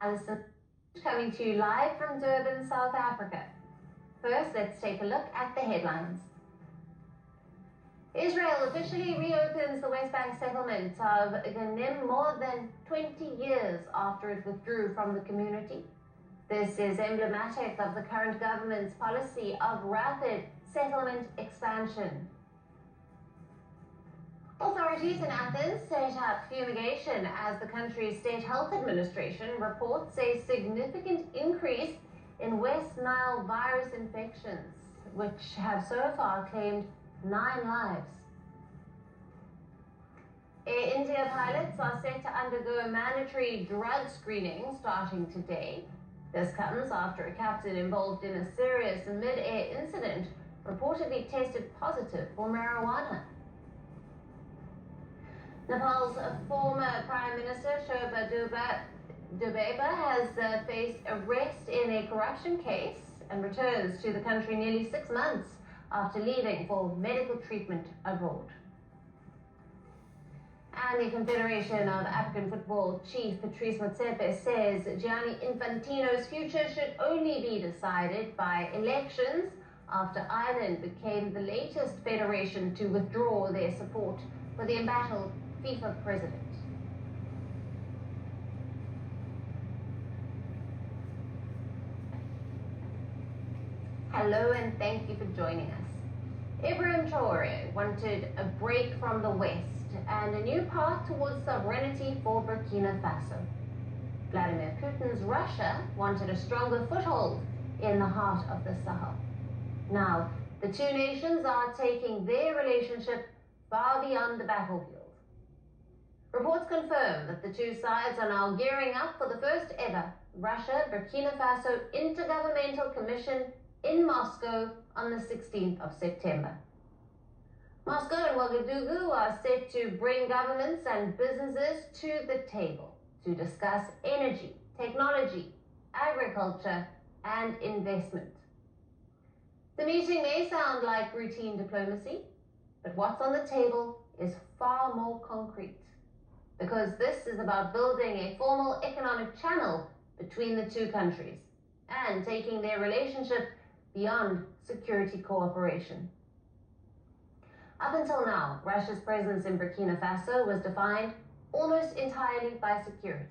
Alison, coming to you live from Durban, South Africa. First, let's take a look at the headlines. Israel officially reopens the West Bank settlement of Ghanim more than 20 years after it withdrew from the community. This is emblematic of the current government's policy of rapid settlement expansion. Authorities in Athens set up fumigation as the country's State Health Administration reports a significant increase in West Nile virus infections, which have so far claimed 9 lives. Air India pilots are set to undergo mandatory drug screening starting today. This comes after a captain involved in a serious mid-air incident reportedly tested positive for marijuana. Nepal's former Prime Minister Shobha Dubeba has faced arrest in a corruption case and returns to the country nearly 6 months after leaving for medical treatment abroad. And the Confederation of African Football chief Patrice Motsepe says Gianni Infantino's future should only be decided by elections after Ireland became the latest federation to withdraw their support for the embattled FIFA president. Hello and thank you for joining us. Ibrahim Traoré wanted a break from the West and a new path towards sovereignty for Burkina Faso. Vladimir Putin's Russia wanted a stronger foothold in the heart of the Sahel. Now, the two nations are taking their relationship far beyond the battlefield. Reports confirm that the two sides are now gearing up for the first ever Russia-Burkina Faso Intergovernmental Commission in Moscow on the 16th of September. Moscow and Ouagadougou are set to bring governments and businesses to the table to discuss energy, technology, agriculture, and investment. The meeting may sound like routine diplomacy, but what's on the table is far more concrete, because this is about building a formal economic channel between the two countries and taking their relationship beyond security cooperation. Up until now, Russia's presence in Burkina Faso was defined almost entirely by security,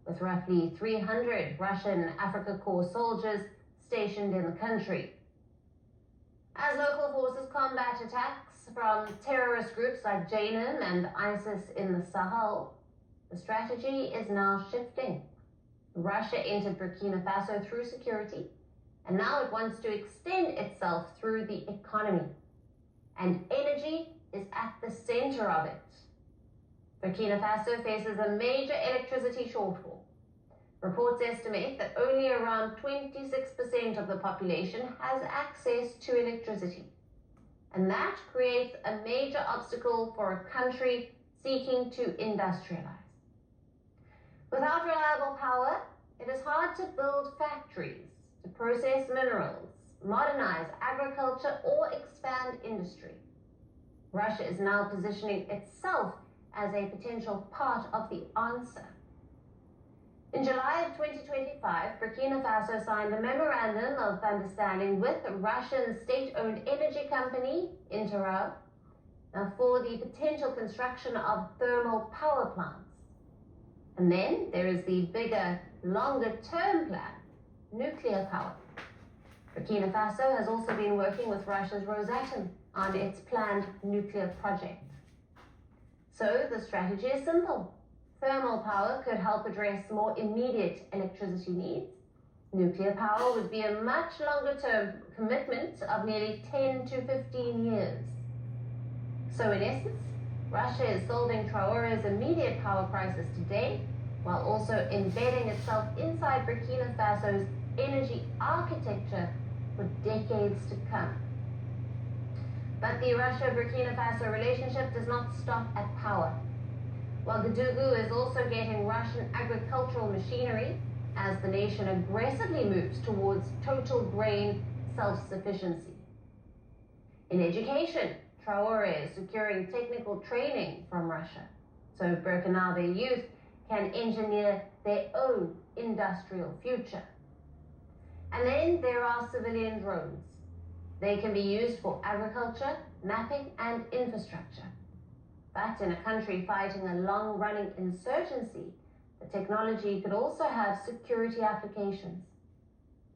with roughly 300 Russian Africa Corps soldiers stationed in the country. As local forces combat attacks from terrorist groups like Jnim and ISIS in the Sahel, the strategy is now shifting. Russia entered Burkina Faso through security, and now it wants to extend itself through the economy. And energy is at the center of it. Burkina Faso faces a major electricity shortfall. Reports estimate that only around 26% of the population has access to electricity. And that creates a major obstacle for a country seeking to industrialize. Without reliable power, it is hard to build factories, to process minerals, modernize agriculture, or expand industry. Russia is now positioning itself as a potential part of the answer. In July of 2025, Burkina Faso signed a memorandum of understanding with Russian state-owned energy company Interra for the potential construction of thermal power plants. And then there is the bigger, longer-term plan, nuclear power. Burkina Faso has also been working with Russia's Rosatom on its planned nuclear project. So the strategy is simple. Thermal power could help address more immediate electricity needs. Nuclear power would be a much longer-term commitment of nearly 10 to 15 years. So in essence, Russia is solving Traoré's immediate power crisis today, while also embedding itself inside Burkina Faso's energy architecture for decades to come. But the Russia-Burkina Faso relationship does not stop at power. Ouagadougou is also getting Russian agricultural machinery as the nation aggressively moves towards total grain self-sufficiency. In education, Traoré is securing technical training from Russia, so Burkinabe youth can engineer their own industrial future. And then there are civilian drones. They can be used for agriculture, mapping, and infrastructure. But in a country fighting a long-running insurgency, the technology could also have security applications.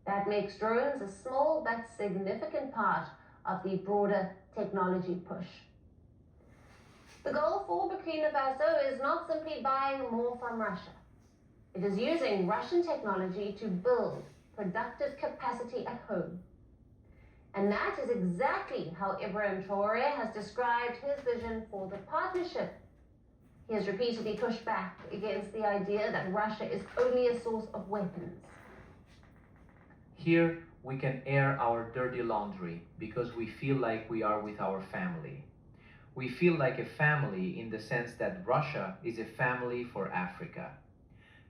That makes drones a small but significant part of the broader technology push. The goal for Burkina Faso is not simply buying more from Russia. It is using Russian technology to build productive capacity at home. And that is exactly how Ibrahim Traoré has described his vision for the partnership. He has repeatedly pushed back against the idea that Russia is only a source of weapons. Here, we can air our dirty laundry because we feel like we are with our family. We feel like a family in the sense that Russia is a family for Africa.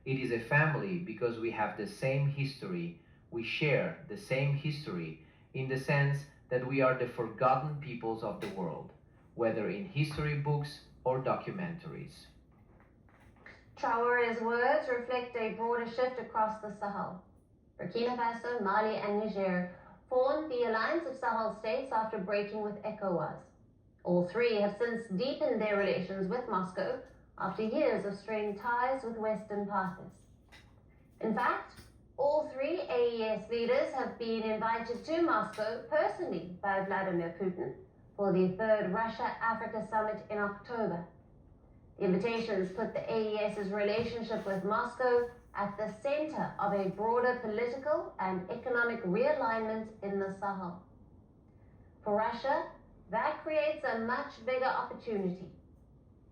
It is a family because we have the same history, we share the same history in the sense that we are the forgotten peoples of the world, whether in history books or documentaries. Traoré's words reflect a broader shift across the Sahel. Burkina Faso, Mali, and Niger formed the Alliance of Sahel States after breaking with ECOWAS. All three have since deepened their relations with Moscow after years of strained ties with Western partners. In fact, all three AES leaders have been invited to Moscow personally by Vladimir Putin for the third Russia-Africa summit in October. The invitations put the AES's relationship with Moscow at the center of a broader political and economic realignment in the Sahel. For Russia, that creates a much bigger opportunity.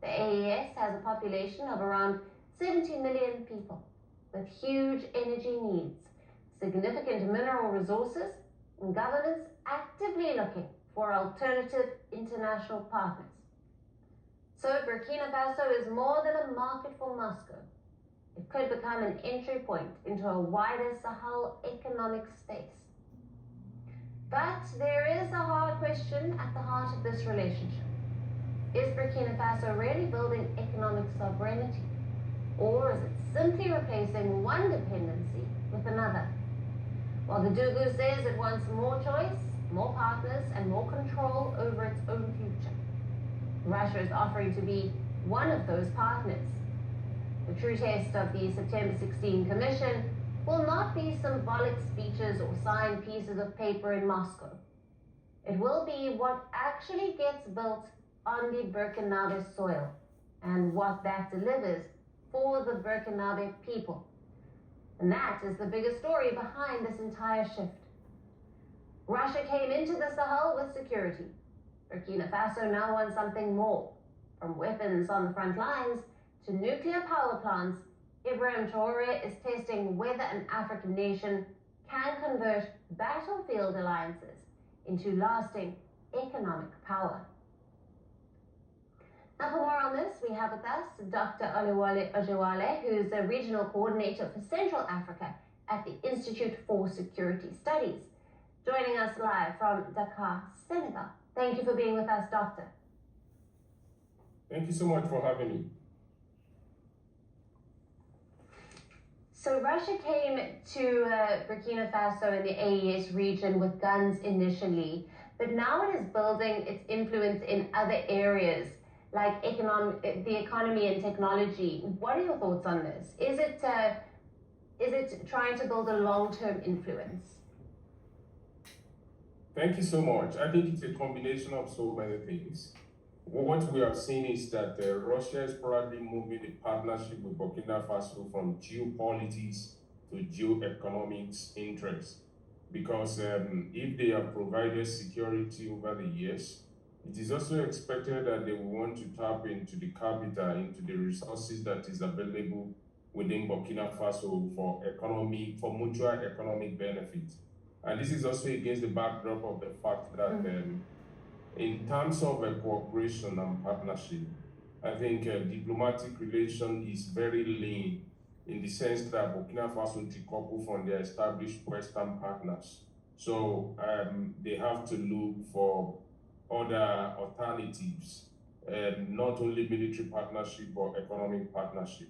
The AES has a population of around 70 million people with huge energy needs, significant mineral resources, and governments actively looking for alternative international partners. So Burkina Faso is more than a market for Moscow. It could become an entry point into a wider Sahel economic space. But there is a hard question at the heart of this relationship. Is Burkina Faso really building economic sovereignty? Or is it simply replacing one dependency with another? While the Dougou says it wants more choice, more partners, and more control over its own future, Russia is offering to be one of those partners. The true test of the September 16 Commission will not be symbolic speeches or signed pieces of paper in Moscow. It will be what actually gets built on the Burkinabe soil and what that delivers for the Burkinabe people. And that is the biggest story behind this entire shift. Russia came into the Sahel with security. Burkina Faso now wants something more. From weapons on the front lines to nuclear power plants, Ibrahim Traoré is testing whether an African nation can convert battlefield alliances into lasting economic power. Now for more on this, we have with us Dr. Olewale Ojewale, who's a regional coordinator for Central Africa at the Institute for Security Studies, joining us live from Dakar, Senegal. Thank you for being with us, Doctor. Thank you so much for having me. So Russia came to Burkina Faso in the AES region with guns initially, but now it is building its influence in other areas like the economy and technology. What are your thoughts on this? Is it trying to build a long-term influence? Thank you so much. I think it's a combination of so many things. What we are seeing is that Russia is probably moving the partnership with Burkina Faso from geopolitics to geoeconomics interests. Because if they have provided security over the years, it is also expected that they will want to tap into the capital, into the resources that is available within Burkina Faso for mutual economic benefit. And this is also against the backdrop of the fact that in terms of cooperation and partnership, I think diplomatic relation is very lean in the sense that Burkina Faso decoupled from their established Western partners. So they have to look for other alternatives, not only military partnership but economic partnership.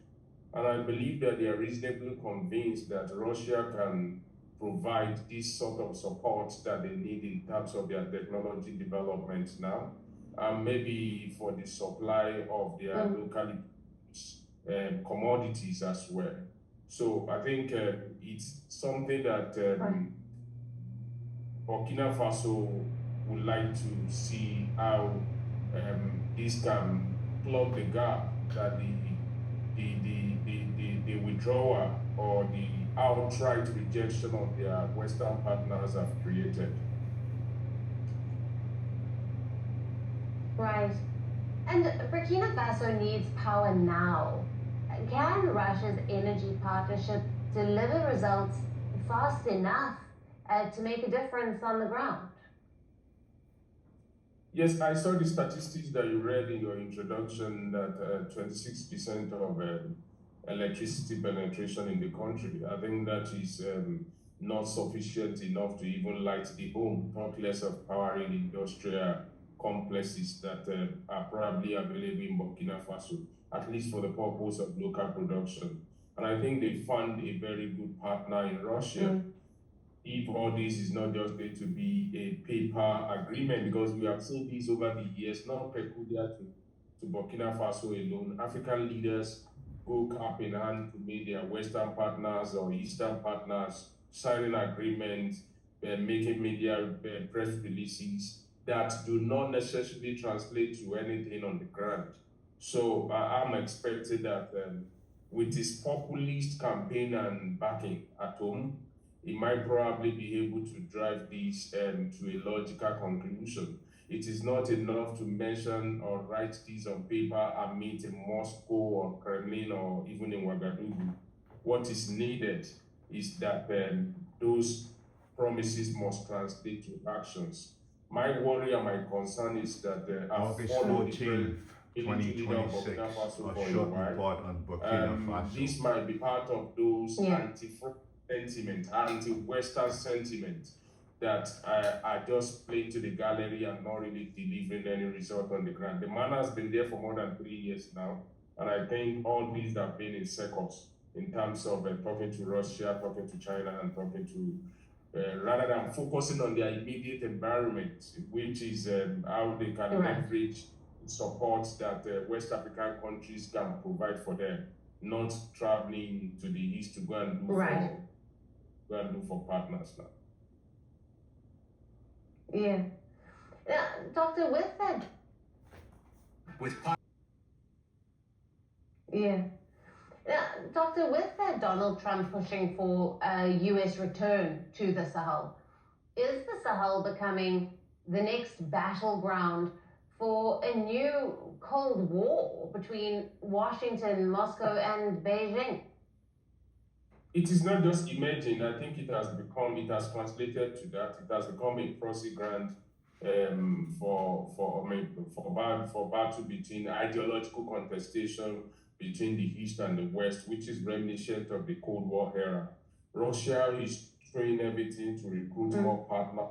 And I believe that they are reasonably convinced that Russia can provide this sort of support that they need in terms of their technology development now, and maybe for the supply of their locally produced commodities as well. So I think it's something that Burkina Faso would like to see how this can plug the gap that the withdrawal or the outright rejection of their Western partners have created. Right. And Burkina Faso needs power now. Can Russia's energy partnership deliver results fast enough to make a difference on the ground? Yes, I saw the statistics that you read in your introduction that 26% of electricity penetration in the country. I think that is not sufficient enough to even light the home, talk less of powering industrial complexes that are probably available in Burkina Faso, at least for the purpose of local production. And I think they found a very good partner in Russia. If all this is not just going to be a paper agreement, because we have seen this over the years, not peculiar to Burkina Faso alone. African leaders go cap in hand to meet their Western partners or Eastern partners, signing agreements, making media press releases that do not necessarily translate to anything on the ground. So I'm expecting that with this populist campaign and backing at home, it might probably be able to drive this to a logical conclusion. It is not enough to mention or write this on paper and meet in Moscow or Kremlin or even in Ouagadougou. What is needed is that those promises must translate to actions. My worry and my concern is that August 14th, 2026, a short report on Burkina Faso. This might be part of those anti-Western sentiment that are just playing to the gallery and not really delivering any result on the ground. The man has been there for more than 3 years now, and I think all these have been in circles in terms of talking to Russia, talking to China, and talking to, rather than focusing on their immediate environment, which is how they can leverage support that West African countries can provide for them, not traveling to the east to go and do for partners now. Yeah. Doctor, with that. Doctor, with that Donald Trump pushing for a US return to the Sahel, is the Sahel becoming the next battleground for a new Cold War between Washington, Moscow, and Beijing? It is not just emerging. I think it has translated to that. It has become a proxy ground for battle between ideological contestation between the East and the West, which is reminiscent of the Cold War era. Russia is trying everything to recruit more partners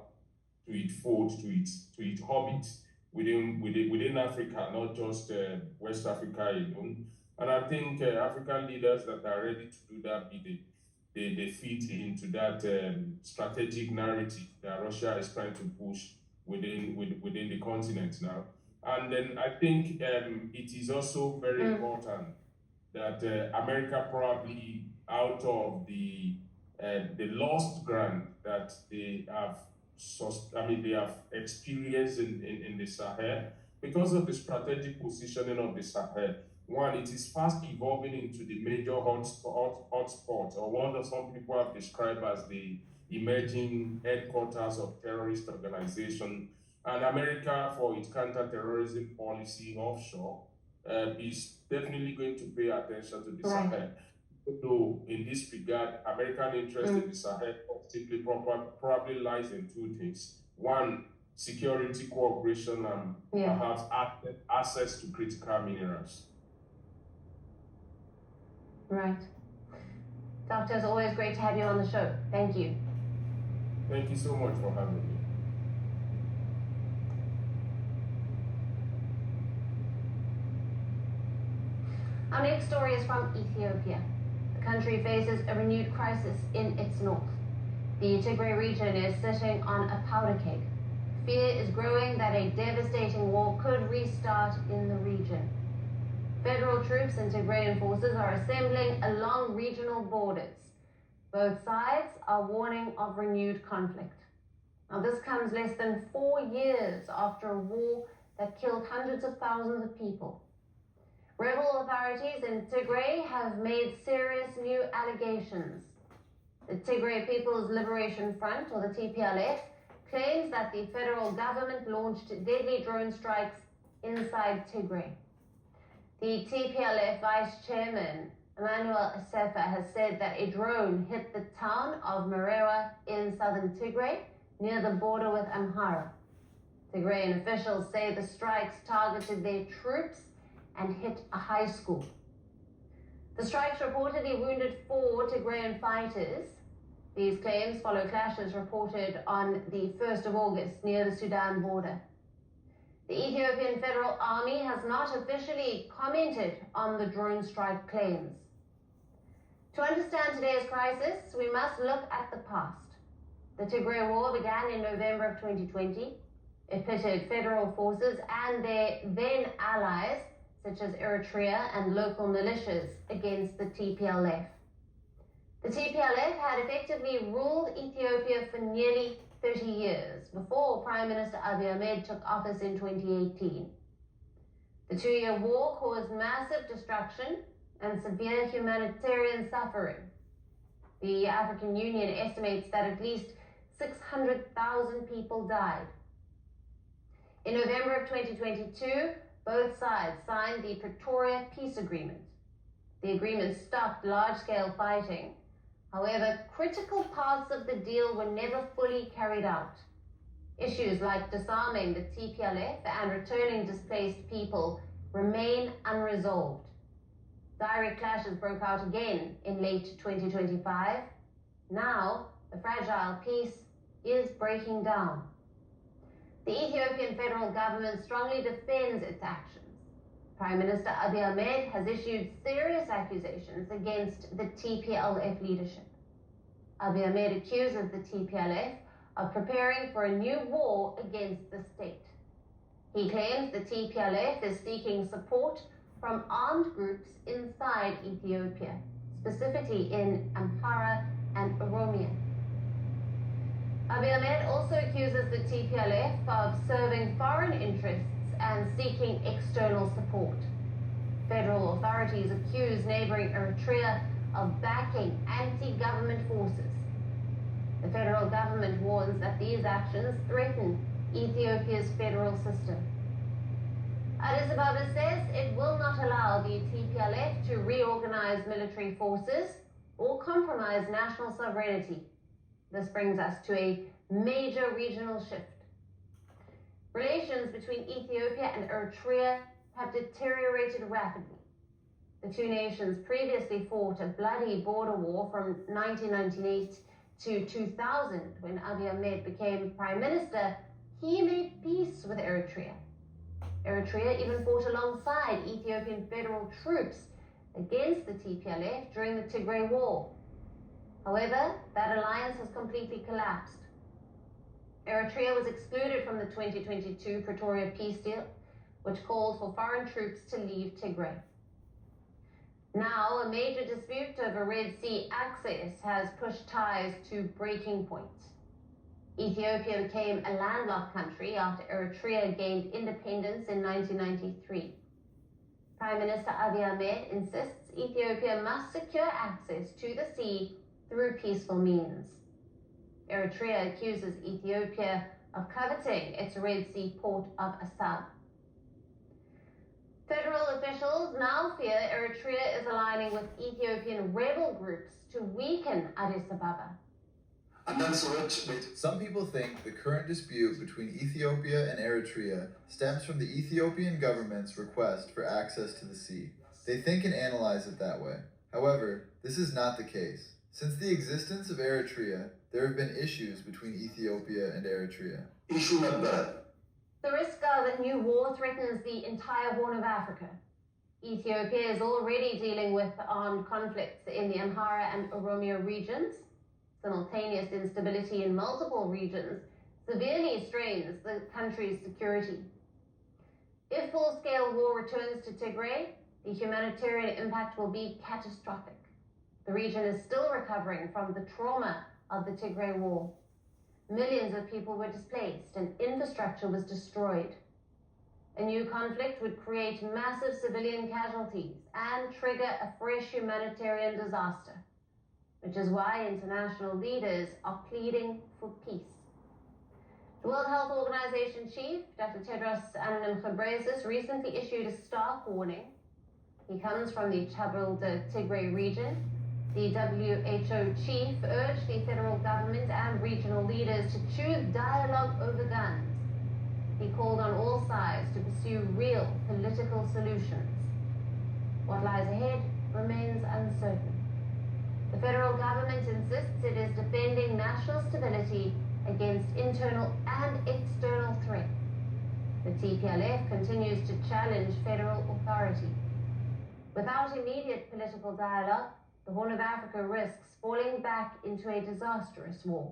to its fold, to its orbit within Africa, not just West Africa alone. And I think African leaders that are ready to do that, they fit into that strategic narrative that Russia is trying to push within the continent now. And then I think it is also very important that America probably, out of the lost ground that they have experienced in the Sahel, because of the strategic positioning of the Sahel. One, it is fast evolving into the major hotspot, or one that some people have described as the emerging headquarters of terrorist organization. And America, for its counter-terrorism policy offshore, is definitely going to pay attention to the Sahel. So in this regard, American interest in the Sahel particularly probably lies in two things. One, security cooperation and perhaps access to critical minerals. Right. Doctor, it's always great to have you on the show. Thank you. Thank you so much for having me. Our next story is from Ethiopia. The country faces a renewed crisis in its north. The Tigray region is sitting on a powder keg. Fear is growing that a devastating war could restart in the region. Federal troops and Tigrayan forces are assembling along regional borders. Both sides are warning of renewed conflict. Now, this comes less than 4 years after a war that killed hundreds of thousands of people. Rebel authorities in Tigray have made serious new allegations. The Tigray People's Liberation Front, or the TPLF, claims that the federal government launched deadly drone strikes inside Tigray. The TPLF vice chairman, Emmanuel Asefa, has said that a drone hit the town of Merewa in southern Tigray, near the border with Amhara. Tigrayan officials say the strikes targeted their troops and hit a high school. The strikes reportedly wounded 4 Tigrayan fighters. These claims follow clashes reported on the 1st of August near the Sudan border. The Ethiopian Federal Army has not officially commented on the drone strike claims. To understand today's crisis, we must look at the past. The Tigray War began in November of 2020. It pitted federal forces and their then allies, such as Eritrea and local militias, against the TPLF. The TPLF had effectively ruled Ethiopia for nearly 30 years before Prime Minister Abiy Ahmed took office in 2018. The 2-year war caused massive destruction and severe humanitarian suffering. The African Union estimates that at least 600,000 people died. In November of 2022, both sides signed the Pretoria Peace Agreement. The agreement stopped large-scale fighting. However, critical parts of the deal were never fully carried out. Issues like disarming the TPLF and returning displaced people remain unresolved. Direct clashes broke out again in late 2025. Now, the fragile peace is breaking down. The Ethiopian federal government strongly defends its actions. Prime Minister Abiy Ahmed has issued serious accusations against the TPLF leadership. Abiy Ahmed accuses the TPLF of preparing for a new war against the state. He claims the TPLF is seeking support from armed groups inside Ethiopia, specifically in Amhara and Oromia. Abiy Ahmed also accuses the TPLF of serving foreign interests and seeking external support. Federal authorities accuse neighboring Eritrea of backing anti-government forces. The federal government warns that these actions threaten Ethiopia's federal system. Addis Ababa says it will not allow the TPLF to reorganize military forces or compromise national sovereignty. This brings us to a major regional shift. Relations between Ethiopia and Eritrea have deteriorated rapidly. The two nations previously fought a bloody border war from 1998 to 2000, when Abiy Ahmed became prime minister. He made peace with Eritrea. Eritrea even fought alongside Ethiopian federal troops against the TPLF during the Tigray War. However, that alliance has completely collapsed. Eritrea was excluded from the 2022 Pretoria Peace Deal, which called for foreign troops to leave Tigray. Now, a major dispute over Red Sea access has pushed ties to breaking point. Ethiopia became a landlocked country after Eritrea gained independence in 1993. Prime Minister Abiy Ahmed insists Ethiopia must secure access to the sea through peaceful means. Eritrea accuses Ethiopia of coveting its Red Sea port of Assab. Federal officials now fear Eritrea is aligning with Ethiopian rebel groups to weaken Addis Ababa. Some people think the current dispute between Ethiopia and Eritrea stems from the Ethiopian government's request for access to the sea. They think and analyze it that way. However, this is not the case. Since the existence of Eritrea, there have been issues between Ethiopia and Eritrea. The risk of a new war threatens the entire Horn of Africa. Ethiopia is already dealing with armed conflicts in the Amhara and Oromia regions. Simultaneous instability in multiple regions severely strains the country's security. If full-scale war returns to Tigray, the humanitarian impact will be catastrophic. The region is still recovering from the trauma of the Tigray war. Millions of people were displaced and infrastructure was destroyed. A new conflict would create massive civilian casualties and trigger a fresh humanitarian disaster, which is why international leaders are pleading for peace. The World Health Organization chief, Dr. Tedros Adhanom Ghebreyesus, recently issued a stark warning. He comes from the troubled Tigray region. The WHO chief urged the federal government and regional leaders to choose dialogue over guns. He called on all sides to pursue real political solutions. What lies ahead remains uncertain. The federal government insists it is defending national stability against internal and external threats. The TPLF continues to challenge federal authority. Without immediate political dialogue, the Horn of Africa risks falling back into a disastrous war.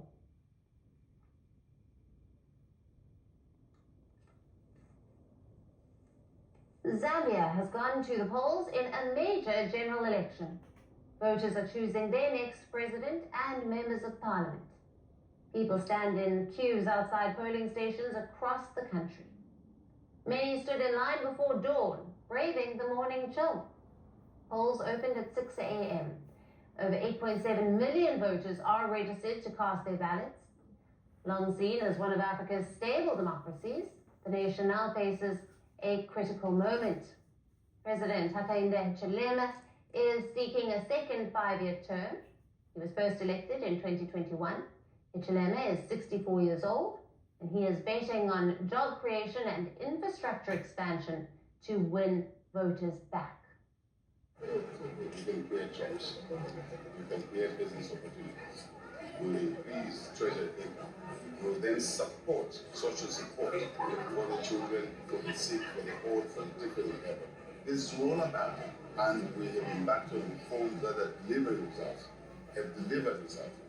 Zambia has gone to the polls in a major general election. Voters are choosing their next president and members of parliament. People stand in queues outside polling stations across the country. Many stood in line before dawn, braving the morning chill. Polls opened at 6 a.m. Over 8.7 million voters are registered to cast their ballots. Long seen as one of Africa's stable democracies, the nation now faces a critical moment. President Hakainde Hichilema is seeking a second 5-year term. He was first elected in 2021. Hichilema is 64 years old, and he is betting on job creation and infrastructure expansion to win voters back. You can create jobs. You can create business opportunities. You will increase treasury income. You will then support social support for the children, for the sick, for the old, for the different level. This is all about, and we have embarked on reforms that have delivered results,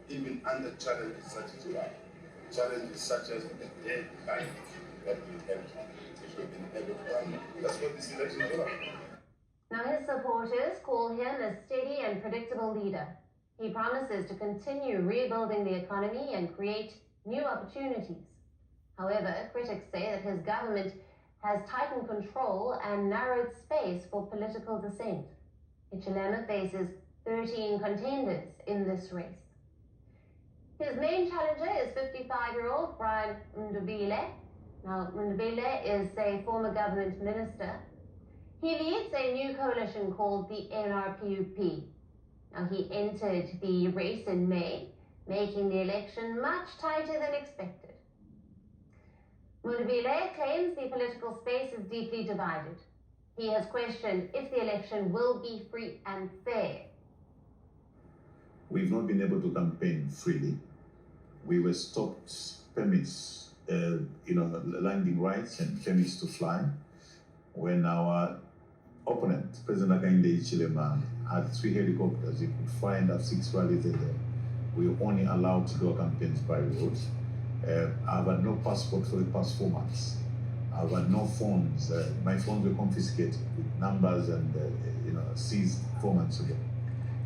even under challenges such as that. Challenges such as the debt bank that we have, which we've been able to run. That's what this election is about. Now his supporters call him a steady and predictable leader. He promises to continue rebuilding the economy and create new opportunities. However, critics say that his government has tightened control and narrowed space for political dissent. Hichilema faces 13 contenders in this race. His main challenger is 55-year-old Brian Ndubile. Now, Ndubile is a former government minister. He leads a new coalition called the NRPUP. Now, he entered the race in May, making the election much tighter than expected. Ndubile claims the political space is deeply divided. He has questioned if the election will be free and fair. We've not been able to campaign freely. We were stopped permits, landing rights and permits to fly when our opponent, President Hakainde Hichilema, had 3 helicopters. He could fly and have 6 rallies a day. We were only allowed to do our campaigns by road. I've had no passport for the past 4 months. I've had no phones. My phones were confiscated with numbers and seized 4 months ago.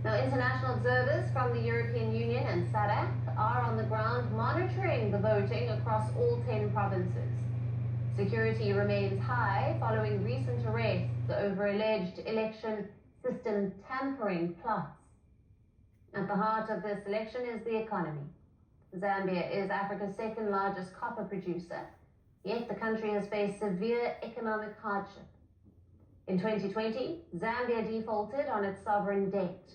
Now, international observers from the European Union and SADC are on the ground monitoring the voting across all 10 provinces. Security remains high following recent arrests over alleged election system tampering plots. At the heart of this election is the economy. Zambia is Africa's second largest copper producer, yet the country has faced severe economic hardship. In 2020, Zambia defaulted on its sovereign debt.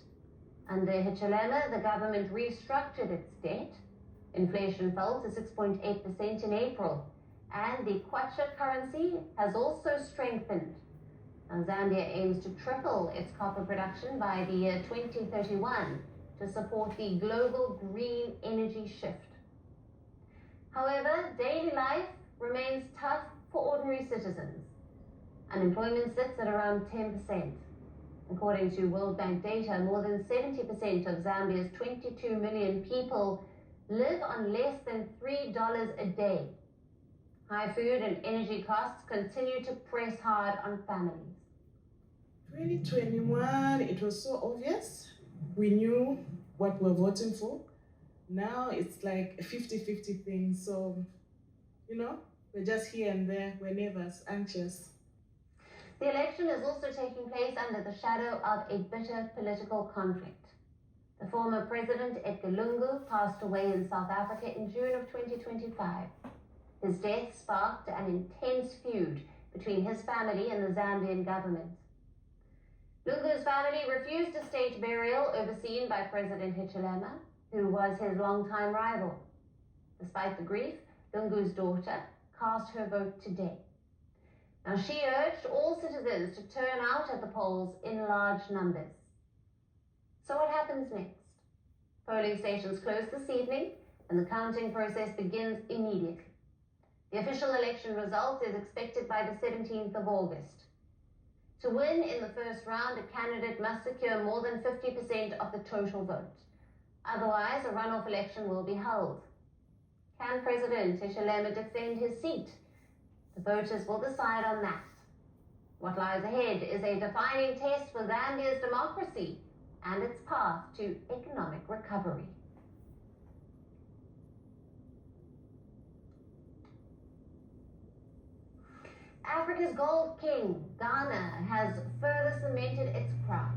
Under Hichilema, the government restructured its debt. Inflation fell to 6.8% in April, and the kwacha currency has also strengthened. Now, Zambia aims to triple its copper production by the year 2031 to support the global green energy shift. However, daily life remains tough for ordinary citizens. Unemployment sits at around 10%. According to World Bank data, more than 70% of Zambia's 22 million people live on less than $3 a day. High food and energy costs continue to press hard on families. 2021, it was so obvious. We knew what we're voting for. Now it's like a 50-50 thing. So, we're just here and there. We're nervous, anxious. The election is also taking place under the shadow of a bitter political conflict. The former president, Edgar Lungu, passed away in South Africa in June of 2025. His death sparked an intense feud between his family and the Zambian government. Lungu's family refused a state burial overseen by President Hichilema, who was his longtime rival. Despite the grief, Lungu's daughter cast her vote today. Now, she urged all citizens to turn out at the polls in large numbers. So what happens next? Polling stations close this evening, and the counting process begins immediately. The official election result is expected by the 17th of August. To win in the first round, a candidate must secure more than 50% of the total vote. Otherwise, a runoff election will be held. Can President Hichilema defend his seat? The voters will decide on that. What lies ahead is a defining test for Zambia's democracy and its path to economic recovery. Africa's gold king, Ghana, has further cemented its crown.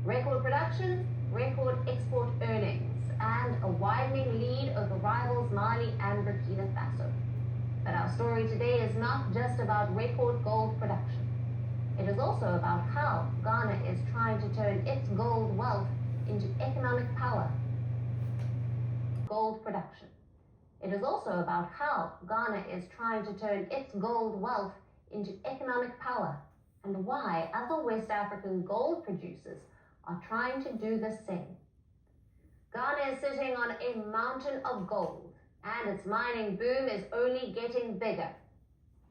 Record production, record export earnings, and a widening lead over rivals Mali and Burkina Faso. But our story today is not just about record gold production. It is also about how Ghana is trying to turn its gold wealth into economic power. Gold production. It is also about how Ghana is trying to turn its gold wealth into economic power, and why other West African gold producers are trying to do the same. Ghana is sitting on a mountain of gold, and its mining boom is only getting bigger.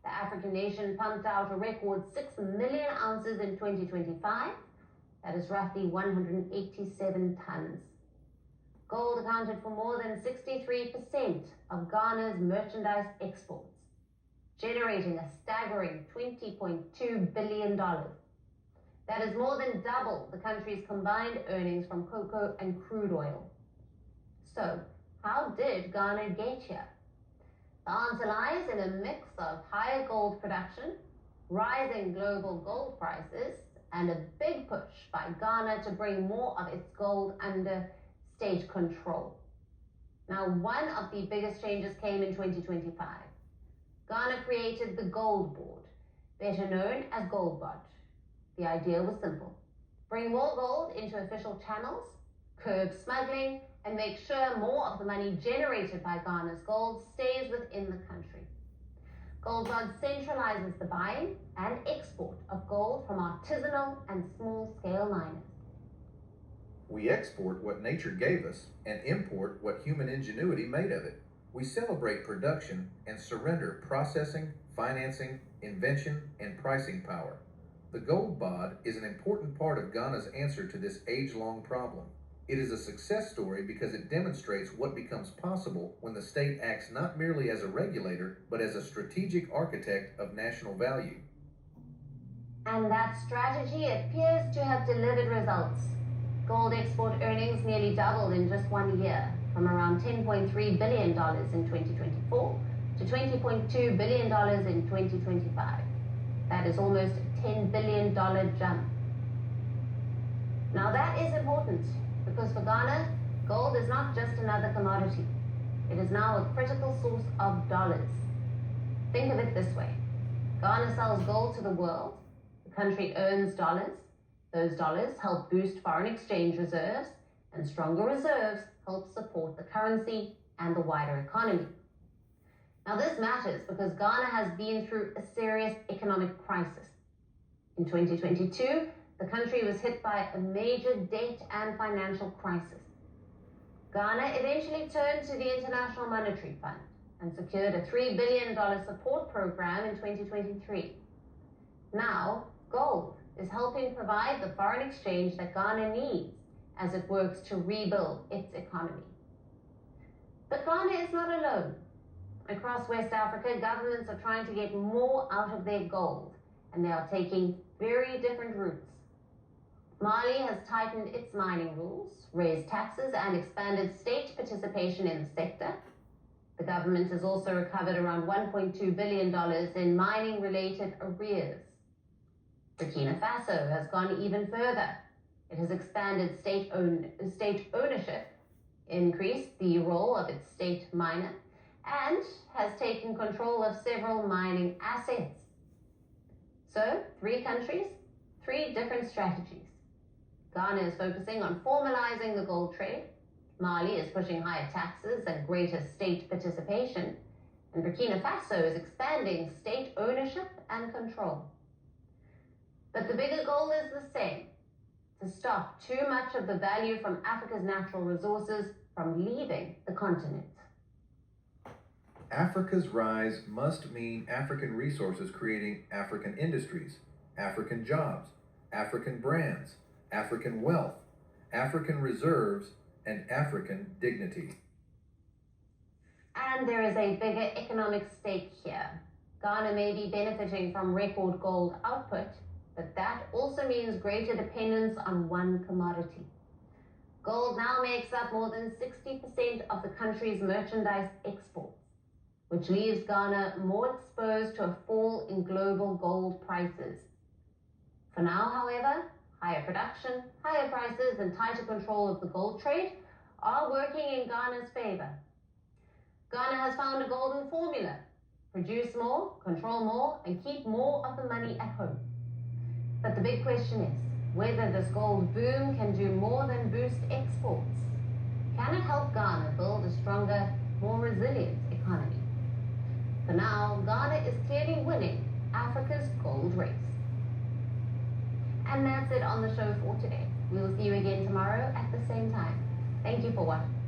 The African nation pumped out a record 6 million ounces in 2025. That is roughly 187 tons. Gold accounted for more than 63% of Ghana's merchandise exports, generating a staggering $20.2 billion. That is more than double the country's combined earnings from cocoa and crude oil. So, how did Ghana get here? The answer lies in a mix of higher gold production, rising global gold prices, and a big push by Ghana to bring more of its gold under state control. Now, one of the biggest changes came in 2025. Ghana created the Gold Board, better known as Goldbod. The idea was simple: bring more gold into official channels, curb smuggling, and make sure more of the money generated by Ghana's gold stays within the country. Goldbod centralizes the buying and export of gold from artisanal and small-scale miners. We export what nature gave us and import what human ingenuity made of it. We celebrate production and surrender processing, financing, invention, and pricing power. The Gold Bod is an important part of Ghana's answer to this age-long problem. It is a success story because it demonstrates what becomes possible when the state acts not merely as a regulator, but as a strategic architect of national value. And that strategy appears to have delivered results. Gold export earnings nearly doubled in just 1 year, from around $10.3 billion in 2024 to $20.2 billion in 2025. That is almost a $10 billion jump. Now that is important, because for Ghana, gold is not just another commodity. It is now a critical source of dollars. Think of it this way: Ghana sells gold to the world, the country earns dollars, those dollars help boost foreign exchange reserves, and stronger reserves help support the currency and the wider economy. Now this matters because Ghana has been through a serious economic crisis. In 2022, the country was hit by a major debt and financial crisis. Ghana eventually turned to the International Monetary Fund and secured a $3 billion support program in 2023. Now, gold is helping provide the foreign exchange that Ghana needs as it works to rebuild its economy. But Ghana is not alone. Across West Africa, governments are trying to get more out of their gold, and they are taking very different routes. Mali has tightened its mining rules, raised taxes, and expanded state participation in the sector. The government has also recovered around $1.2 billion in mining-related arrears. Burkina Faso has gone even further. It has expanded state ownership, increased the role of its state miner, and has taken control of several mining assets. So, 3 countries, 3 different strategies. Ghana is focusing on formalizing the gold trade. Mali is pushing higher taxes and greater state participation. And Burkina Faso is expanding state ownership and control. But the bigger goal is the same: to stop too much of the value from Africa's natural resources from leaving the continent. Africa's rise must mean African resources creating African industries, African jobs, African brands, African wealth, African reserves, and African dignity. And there is a bigger economic stake here. Ghana may be benefiting from record gold output, but that also means greater dependence on one commodity. Gold now makes up more than 60% of the country's merchandise exports, which leaves Ghana more exposed to a fall in global gold prices. For now, however, higher production, higher prices, and tighter control of the gold trade are working in Ghana's favor. Ghana has found a golden formula: produce more, control more, and keep more of the money at home. But the big question is whether this gold boom can do more than boost exports. Can it help Ghana build a stronger, more resilient economy? For now, Ghana is clearly winning Africa's gold race. And that's it on the show for today. We will see you again tomorrow at the same time. Thank you for watching.